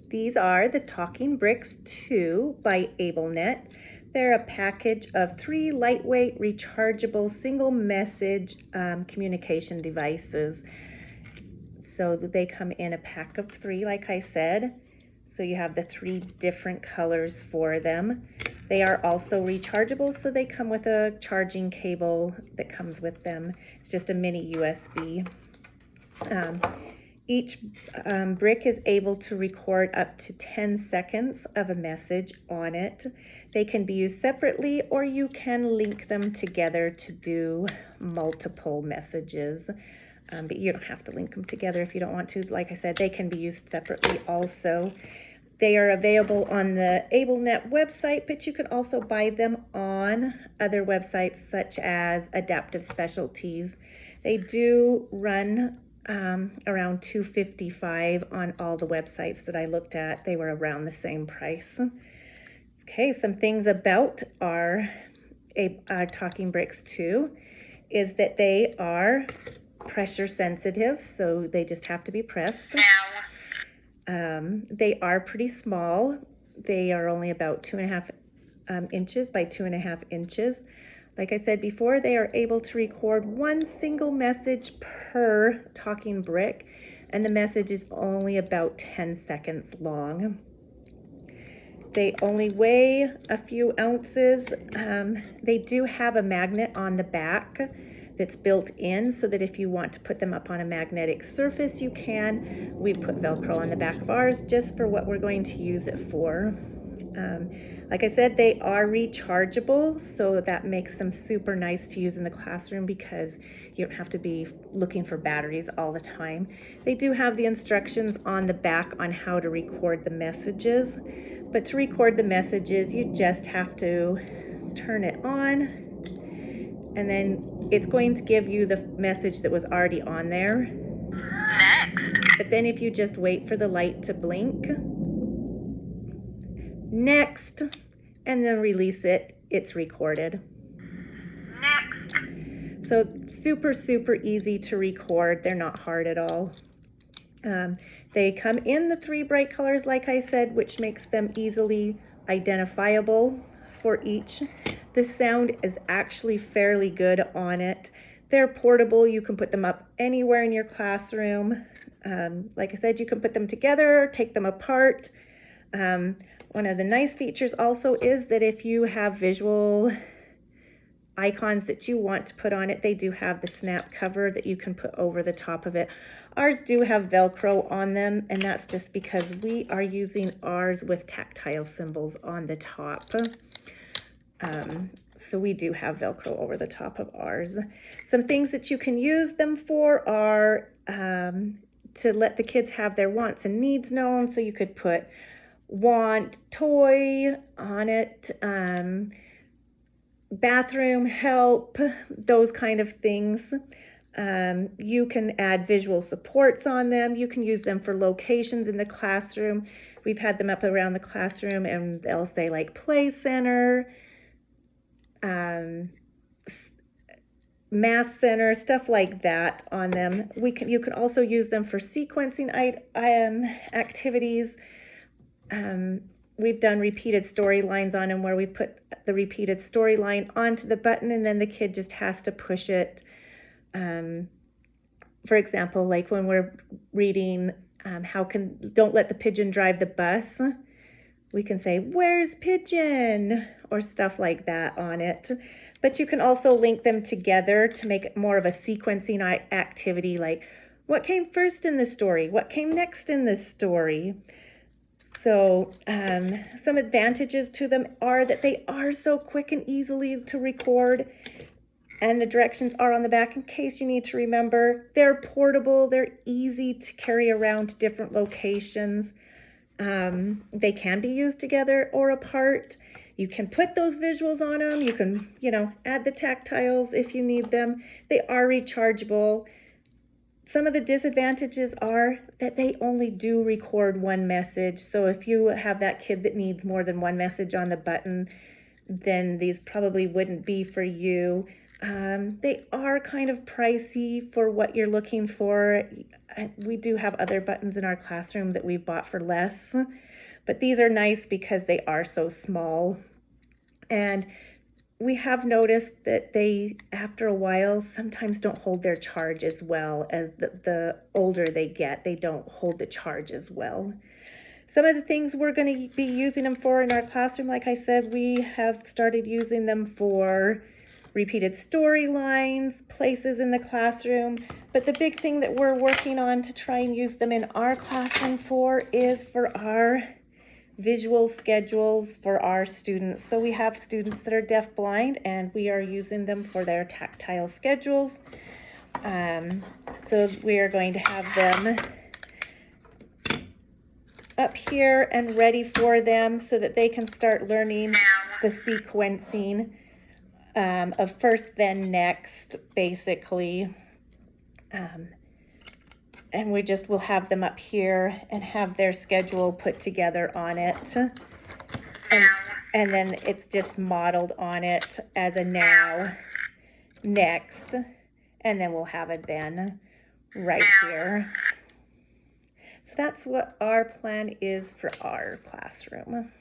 These are the Talking Brix 2 by AbleNet. They're a package of 3 lightweight, rechargeable, single message communication devices. So they come in a pack of 3, like I said. So you have the 3 different colors for them. They are also rechargeable, so they come with a charging cable that comes with them. It's just a mini USB. Each brick is able to record up to 10 seconds of a message on it. They can be used separately, or you can link them together to do multiple messages. But you don't have to link them together if you don't want to. Like I said, they can be used separately also. They are available on the AbleNet website, but you can also buy them on other websites such as Adaptive Specialties. They do run around $255 on all the websites that I looked at. They were around the same price. Okay, some things about our Talking Brix 2 is that they are pressure sensitive, so they just have to be pressed. They are pretty small. They are only about 2.5 inches by 2.5 inches. Like I said before, they are able to record 1 single message per talking brick, and the message is only about 10 seconds long. They only weigh a few ounces. They do have a magnet on the back that's built in, so that if you want to put them up on a magnetic surface, you can. We put Velcro on the back of ours just for what we're going to use it for. Like I said, they are rechargeable, so that makes them super nice to use in the classroom because you don't have to be looking for batteries all the time. They do have the instructions on the back on how to record the messages, but to record the messages, you just have to turn it on, and then it's going to give you the message that was already on there. Next. But then if you just wait for the light to blink, next, and then release it, it's recorded. Next. So super easy to record. They're not hard at all. They come in the 3 bright colors, like I said, which makes them easily identifiable for each. The sound is actually fairly good on it. They're portable. You can put them up anywhere in your classroom. Like I said, you can put them together, take them apart. One of the nice features also is that if you have visual icons that you want to put on it, they do have the snap cover that you can put over the top of it. Ours do have Velcro on them, and that's just because we are using ours with tactile symbols on the top. So we do have Velcro over the top of ours. Some things that you can use them for are to let the kids have their wants and needs known. So you could put want, toy on it, bathroom help, those kind of things. You can add visual supports on them. You can use them for locations in the classroom. We've had them up around the classroom, and they'll say like play center, math center, stuff like that on them. You can also use them for sequencing activities. We've done repeated storylines on them where we put the repeated storyline onto the button, and then the kid just has to push it. For example, like when we're reading don't let the pigeon drive the bus, we can say, where's pigeon? Or stuff like that on it. But you can also link them together to make it more of a sequencing activity, like what came first in the story? What came next in the story? So some advantages to them are that they are so quick and easily to record, and the directions are on the back in case you need to remember. They're portable. They're easy to carry around to different locations. They can be used together or apart. You can put those visuals on them. You can, add the tactiles if you need them. They are rechargeable. Some of the disadvantages are that they only do record 1 message. So if you have that kid that needs more than 1 message on the button, then these probably wouldn't be for you. They are kind of pricey for what you're looking for. We do have other buttons in our classroom that we've bought for less, but these are nice because they are so small. And we have noticed that they, after a while, sometimes don't hold their charge as well. As the older they get, they don't hold the charge as well. Some of the things we're going to be using them for in our classroom, like I said, we have started using them for repeated storylines, places in the classroom. But the big thing that we're working on to try and use them in our classroom for is for our visual schedules for our students. So we have students that are deafblind, and we are using them for their tactile schedules. So we are going to have them up here and ready for them so that they can start learning the sequencing of first, then next, basically. And we just will have them up here and have their schedule put together on it. And then it's just modeled on it as a now, next, and then we'll have it then right here. So that's what our plan is for our classroom.